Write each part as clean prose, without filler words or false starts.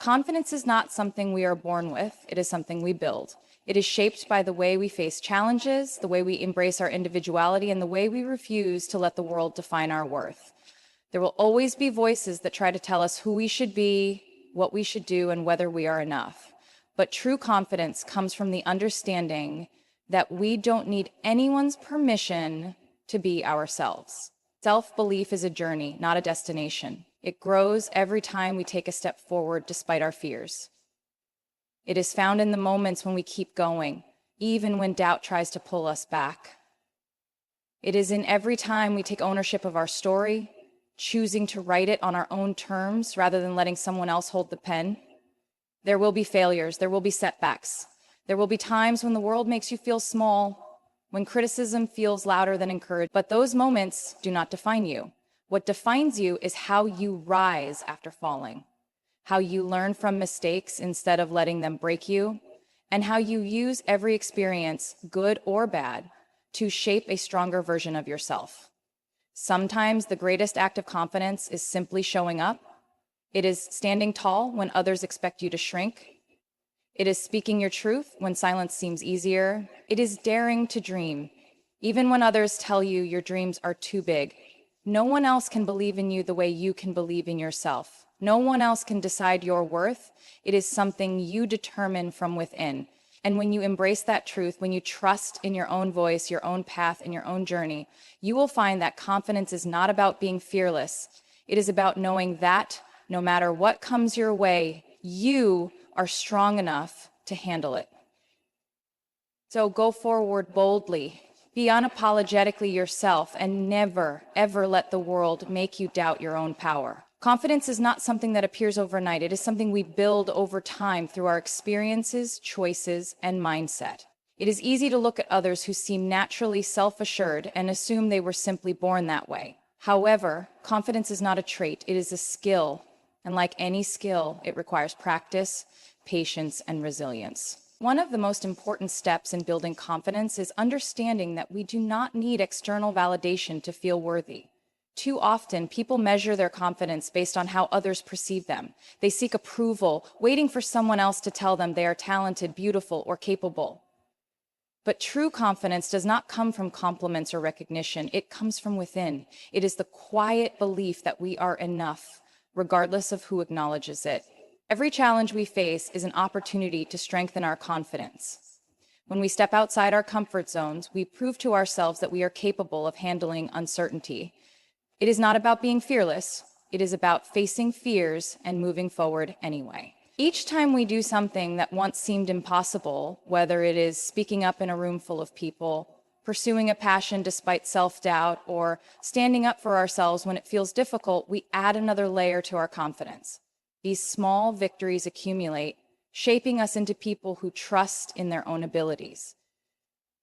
Confidence is not something we are born with, it is something we build. It is shaped by the way we face challenges, the way we embrace our individuality, and the way we refuse to let the world define our worth. There will always be voices that try to tell us who we should be, what we should do, and whether we are enough. But true confidence comes from the understanding that we don't need anyone's permission to be ourselves. Self-belief is a journey, not a destination. It grows every time we take a step forward despite our fears. It is found in the moments when we keep going, even when doubt tries to pull us back. It is in every time we take ownership of our story, choosing to write it on our own terms rather than letting someone else hold the pen. There will be failures, there will be setbacks. There will be times when the world makes you feel small, when criticism feels louder than encouragement, but those moments do not define you. What defines you is how you rise after falling, how you learn from mistakes instead of letting them break you, and how you use every experience, good or bad, to shape a stronger version of yourself. Sometimes the greatest act of confidence is simply showing up. It is standing tall when others expect you to shrink. It is speaking your truth when silence seems easier. It is daring to dream, even when others tell you your dreams are too big. No one else can believe in you the way you can believe in yourself. No one else can decide your worth. It is something you determine from within. And when you embrace that truth, when you trust in your own voice, your own path, and your own journey, you will find that confidence is not about being fearless. It is about knowing that no matter what comes your way, you are strong enough to handle it. So go forward boldly, be unapologetically yourself, and never, ever let the world make you doubt your own power. Confidence is not something that appears overnight. It is something we build over time through our experiences, choices, and mindset. It is easy to look at others who seem naturally self-assured and assume they were simply born that way. However, confidence is not a trait, it is a skill. And like any skill, it requires practice, patience, and resilience. One of the most important steps in building confidence is understanding that we do not need external validation to feel worthy. Too often, people measure their confidence based on how others perceive them. They seek approval, waiting for someone else to tell them they are talented, beautiful, or capable. But true confidence does not come from compliments or recognition. It comes from within. It is the quiet belief that we are enough, regardless of who acknowledges it. Every challenge we face is an opportunity to strengthen our confidence. When we step outside our comfort zones, we prove to ourselves that we are capable of handling uncertainty. It is not about being fearless. It is about facing fears and moving forward anyway. Each time we do something that once seemed impossible, whether it is speaking up in a room full of people, pursuing a passion despite self-doubt, or standing up for ourselves when it feels difficult, we add another layer to our confidence. These small victories accumulate, shaping us into people who trust in their own abilities.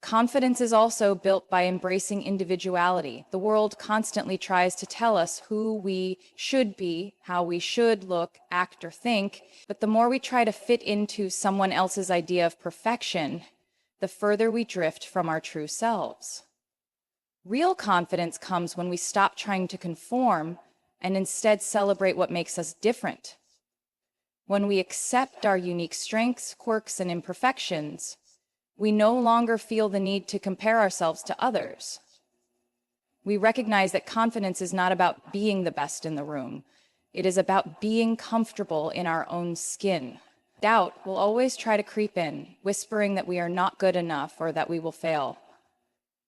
Confidence is also built by embracing individuality. The world constantly tries to tell us who we should be, how we should look, act, or think, but the more we try to fit into someone else's idea of perfection, the further we drift from our true selves. Real confidence comes when we stop trying to conform and instead celebrate what makes us different. When we accept our unique strengths, quirks, and imperfections, we no longer feel the need to compare ourselves to others. We recognize that confidence is not about being the best in the room. It is about being comfortable in our own skin. Doubt will always try to creep in, whispering that we are not good enough or that we will fail.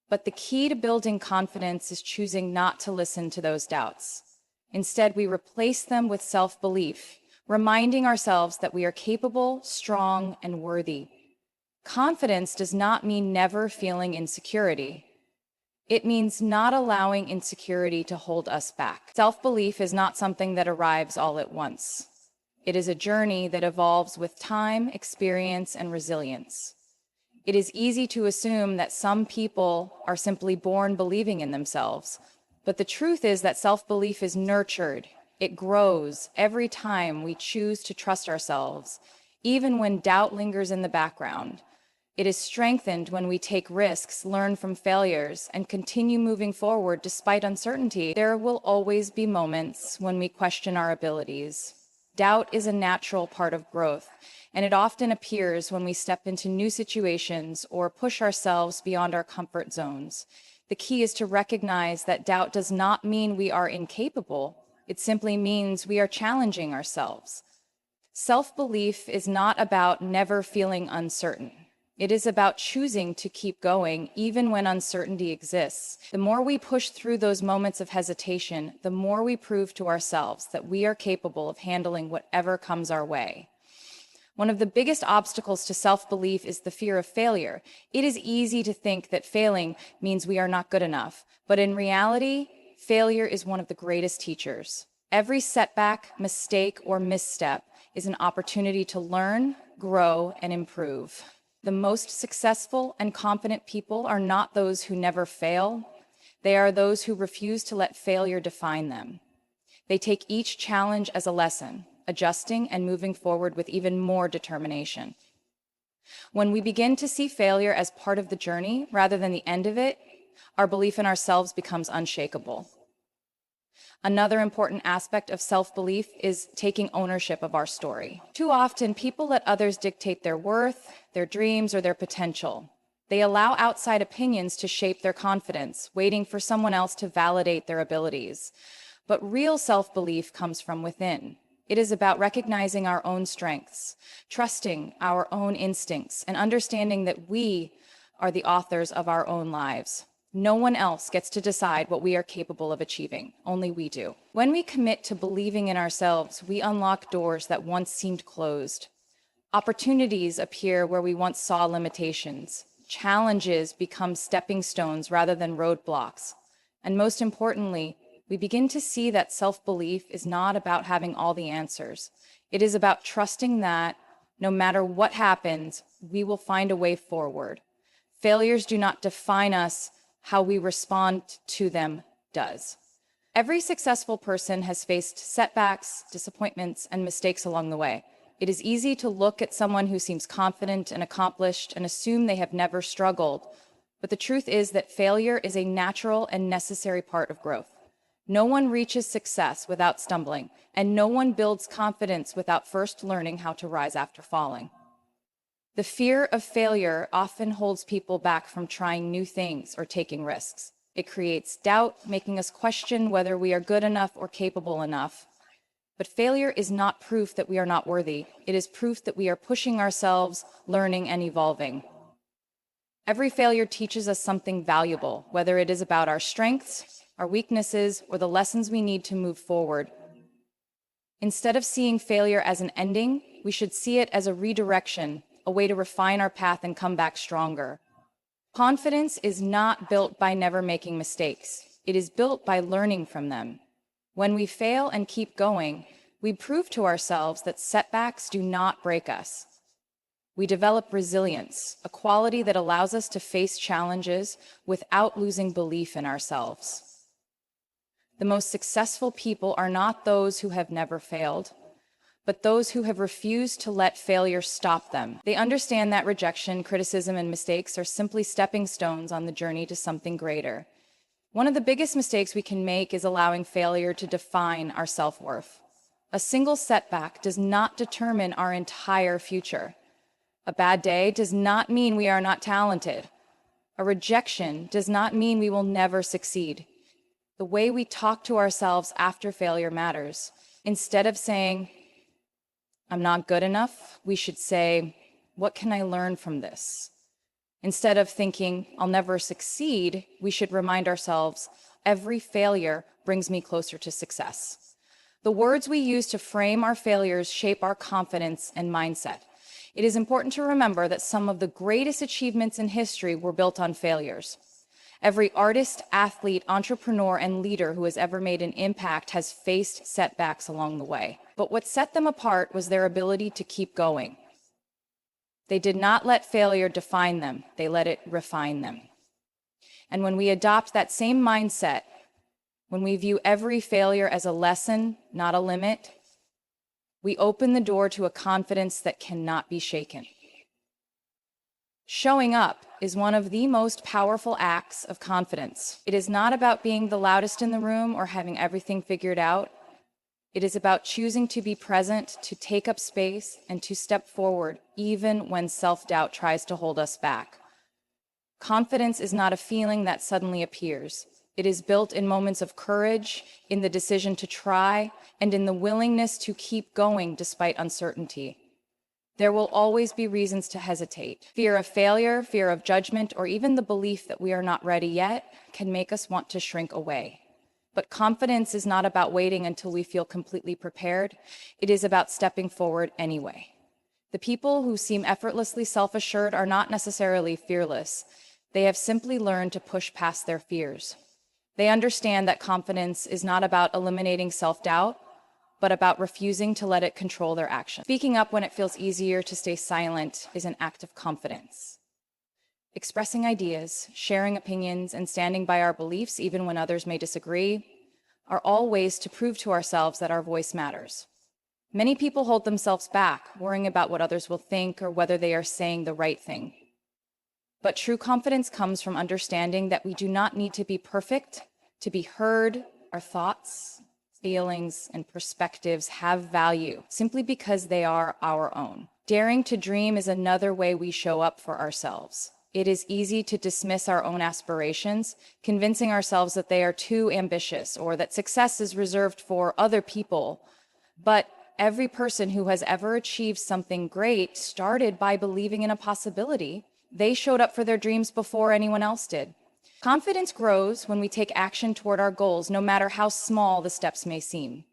But the key to building confidence is choosing not to listen to those doubts. Instead, we replace them with self-belief, reminding ourselves that we are capable, strong, and worthy. Confidence does not mean never feeling insecurity. It means not allowing insecurity to hold us back. Self-belief is not something that arrives all at once. It is a journey that evolves with time, experience, and resilience. It is easy to assume that some people are simply born believing in themselves, but the truth is that self-belief is nurtured. It grows every time we choose to trust ourselves, even when doubt lingers in the background. It is strengthened when we take risks, learn from failures, and continue moving forward despite uncertainty. There will always be moments when we question our abilities. Doubt is a natural part of growth, and it often appears when we step into new situations or push ourselves beyond our comfort zones. The key is to recognize that doubt does not mean we are incapable. It simply means we are challenging ourselves. Self-belief is not about never feeling uncertain. It is about choosing to keep going even when uncertainty exists. The more we push through those moments of hesitation, the more we prove to ourselves that we are capable of handling whatever comes our way. One of the biggest obstacles to self-belief is the fear of failure. It is easy to think that failing means we are not good enough, but in reality, failure is one of the greatest teachers. Every setback, mistake, or misstep is an opportunity to learn, grow, and improve. The most successful and confident people are not those who never fail. They are those who refuse to let failure define them. They take each challenge as a lesson, adjusting and moving forward with even more determination. When we begin to see failure as part of the journey rather than the end of it, our belief in ourselves becomes unshakable. Another important aspect of self-belief is taking ownership of our story. Too often, people let others dictate their worth, their dreams, or their potential. They allow outside opinions to shape their confidence, waiting for someone else to validate their abilities. But real self-belief comes from within. It is about recognizing our own strengths, trusting our own instincts, and understanding that we are the authors of our own lives. No one else gets to decide what we are capable of achieving. Only we do. When we commit to believing in ourselves, we unlock doors that once seemed closed. Opportunities appear where we once saw limitations. Challenges become stepping stones rather than roadblocks. And most importantly, we begin to see that self-belief is not about having all the answers. It is about trusting that no matter what happens, we will find a way forward. Failures do not define us. How we respond to them does. Every successful person has faced setbacks, disappointments, and mistakes along the way. It is easy to look at someone who seems confident and accomplished and assume they have never struggled. But the truth is that failure is a natural and necessary part of growth. No one reaches success without stumbling, and no one builds confidence without first learning how to rise after falling. The fear of failure often holds people back from trying new things or taking risks. It creates doubt, making us question whether we are good enough or capable enough. But failure is not proof that we are not worthy. It is proof that we are pushing ourselves, learning, and evolving. Every failure teaches us something valuable, whether it is about our strengths, our weaknesses, or the lessons we need to move forward. Instead of seeing failure as an ending, we should see it as a redirection, a way to refine our path and come back stronger. Confidence is not built by never making mistakes. It is built by learning from them. When we fail and keep going, we prove to ourselves that setbacks do not break us. We develop resilience, a quality that allows us to face challenges without losing belief in ourselves. The most successful people are not those who have never failed, but those who have refused to let failure stop them. They understand that rejection, criticism, and mistakes are simply stepping stones on the journey to something greater. One of the biggest mistakes we can make is allowing failure to define our self-worth. A single setback does not determine our entire future. A bad day does not mean we are not talented. A rejection does not mean we will never succeed. The way we talk to ourselves after failure matters. Instead of saying, "I'm not good enough," we should say, "What can I learn from this?" Instead of thinking, "I'll never succeed," we should remind ourselves, "Every failure brings me closer to success." The words we use to frame our failures shape our confidence and mindset. It is important to remember that some of the greatest achievements in history were built on failures. Every artist, athlete, entrepreneur, and leader who has ever made an impact has faced setbacks along the way. But what set them apart was their ability to keep going. They did not let failure define them, they let it refine them. And when we adopt that same mindset, when we view every failure as a lesson, not a limit, we open the door to a confidence that cannot be shaken. Showing up is one of the most powerful acts of confidence. It is not about being the loudest in the room or having everything figured out. It is about choosing to be present, to take up space, and to step forward, even when self-doubt tries to hold us back. Confidence is not a feeling that suddenly appears. It is built in moments of courage, in the decision to try, and in the willingness to keep going despite uncertainty. There will always be reasons to hesitate. Fear of failure, fear of judgment, or even the belief that we are not ready yet can make us want to shrink away. But confidence is not about waiting until we feel completely prepared. It is about stepping forward anyway. The people who seem effortlessly self-assured are not necessarily fearless. They have simply learned to push past their fears. They understand that confidence is not about eliminating self-doubt, but about refusing to let it control their actions. Speaking up when it feels easier to stay silent is an act of confidence. Expressing ideas, sharing opinions, and standing by our beliefs even when others may disagree are all ways to prove to ourselves that our voice matters. Many people hold themselves back, worrying about what others will think or whether they are saying the right thing. But true confidence comes from understanding that we do not need to be perfect to be heard. Our thoughts, feelings, and perspectives have value simply because they are our own. Daring to dream is another way we show up for ourselves. It is easy to dismiss our own aspirations, convincing ourselves that they are too ambitious or that success is reserved for other people. But every person who has ever achieved something great started by believing in a possibility. They showed up for their dreams before anyone else did. Confidence grows when we take action toward our goals, no matter how small the steps may seem.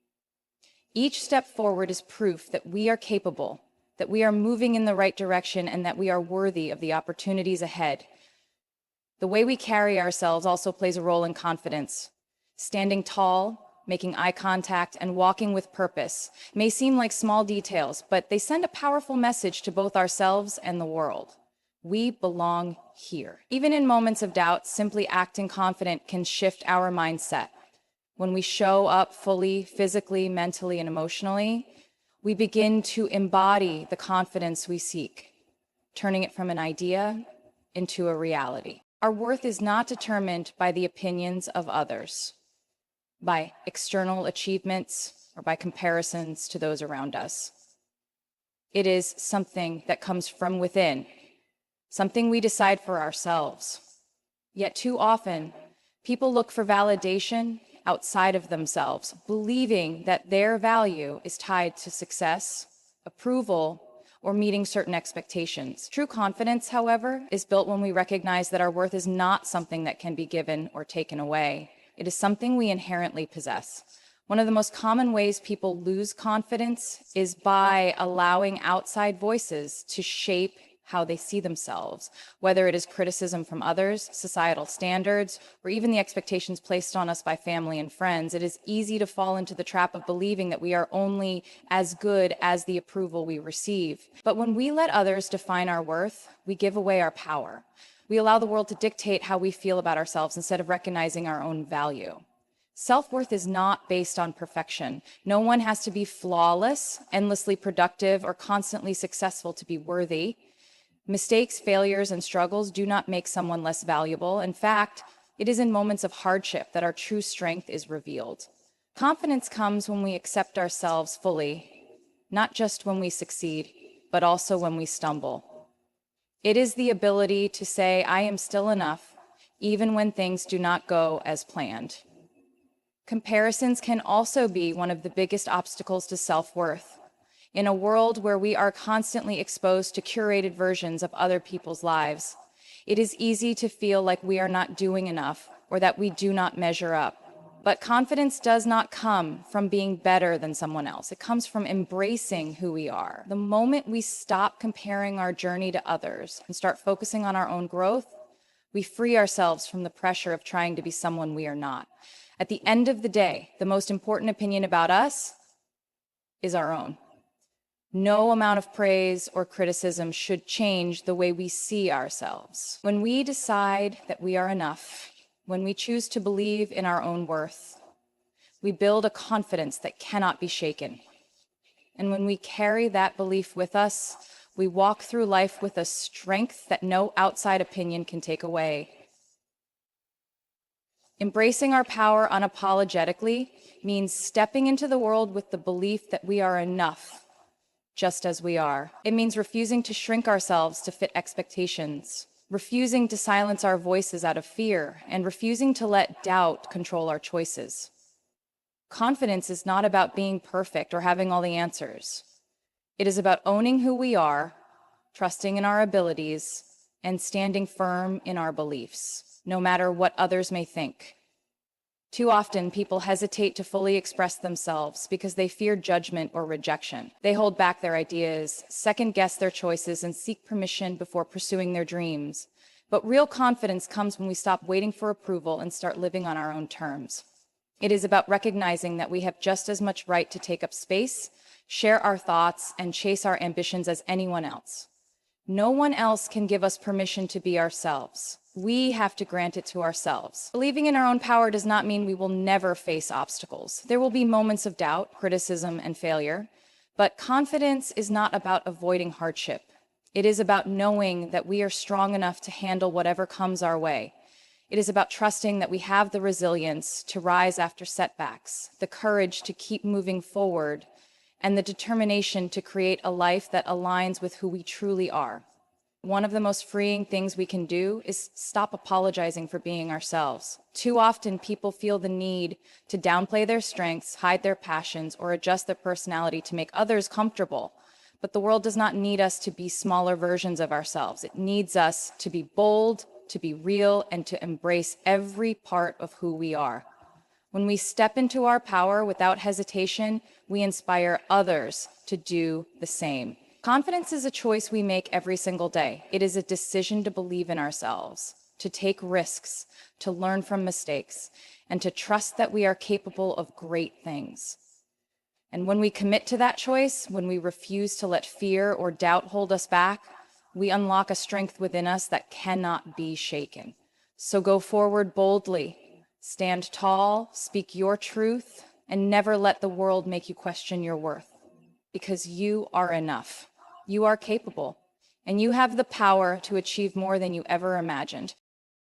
Each step forward is proof that we are capable, that we are moving in the right direction, and that we are worthy of the opportunities ahead. The way we carry ourselves also plays a role in confidence. Standing tall, making eye contact, and walking with purpose may seem like small details, but they send a powerful message to both ourselves and the world. We belong here. Even in moments of doubt, simply acting confident can shift our mindset. When we show up fully, physically, mentally, and emotionally, we begin to embody the confidence we seek, turning it from an idea into a reality. Our worth is not determined by the opinions of others, by external achievements, or by comparisons to those around us. It is something that comes from within, something we decide for ourselves. Yet too often, people look for validation outside of themselves, believing that their value is tied to success, approval, or meeting certain expectations. True confidence, however, is built when we recognize that our worth is not something that can be given or taken away. It is something we inherently possess. One of the most common ways people lose confidence is by allowing outside voices to shape how they see themselves, whether it is criticism from others, societal standards, or even the expectations placed on us by family and friends. It is easy to fall into the trap of believing that we are only as good as the approval we receive. But when we let others define our worth, we give away our power. We allow the world to dictate how we feel about ourselves instead of recognizing our own value. Self-worth is not based on perfection. No one has to be flawless, endlessly productive, or constantly successful to be worthy. Mistakes, failures, and struggles do not make someone less valuable. In fact, it is in moments of hardship that our true strength is revealed. Confidence comes when we accept ourselves fully, not just when we succeed, but also when we stumble. It is the ability to say, I am still enough, even when things do not go as planned. Comparisons can also be one of the biggest obstacles to self-worth. In a world where we are constantly exposed to curated versions of other people's lives, it is easy to feel like we are not doing enough or that we do not measure up. But confidence does not come from being better than someone else. It comes from embracing who we are. The moment we stop comparing our journey to others and start focusing on our own growth, we free ourselves from the pressure of trying to be someone we are not. At the end of the day, the most important opinion about us is our own. No amount of praise or criticism should change the way we see ourselves. When we decide that we are enough, when we choose to believe in our own worth, we build a confidence that cannot be shaken. And when we carry that belief with us, we walk through life with a strength that no outside opinion can take away. Embracing our power unapologetically means stepping into the world with the belief that we are enough, just as we are. It means refusing to shrink ourselves to fit expectations, refusing to silence our voices out of fear, and refusing to let doubt control our choices. Confidence is not about being perfect or having all the answers. It is about owning who we are, trusting in our abilities, and standing firm in our beliefs, no matter what others may think. Too often, people hesitate to fully express themselves because they fear judgment or rejection. They hold back their ideas, second-guess their choices, and seek permission before pursuing their dreams. But real confidence comes when we stop waiting for approval and start living on our own terms. It is about recognizing that we have just as much right to take up space, share our thoughts, and chase our ambitions as anyone else. No one else can give us permission to be ourselves. We have to grant it to ourselves. Believing in our own power does not mean we will never face obstacles. There will be moments of doubt, criticism, and failure. But confidence is not about avoiding hardship. It is about knowing that we are strong enough to handle whatever comes our way. It is about trusting that we have the resilience to rise after setbacks, the courage to keep moving forward, and the determination to create a life that aligns with who we truly are. One of the most freeing things we can do is stop apologizing for being ourselves. Too often, people feel the need to downplay their strengths, hide their passions, or adjust their personality to make others comfortable. But the world does not need us to be smaller versions of ourselves. It needs us to be bold, to be real, and to embrace every part of who we are. When we step into our power without hesitation, we inspire others to do the same. Confidence is a choice we make every single day. It is a decision to believe in ourselves, to take risks, to learn from mistakes, and to trust that we are capable of great things. And when we commit to that choice, when we refuse to let fear or doubt hold us back, we unlock a strength within us that cannot be shaken. So go forward boldly, stand tall, speak your truth, and never let the world make you question your worth. Because you are enough. You are capable, and you have the power to achieve more than you ever imagined.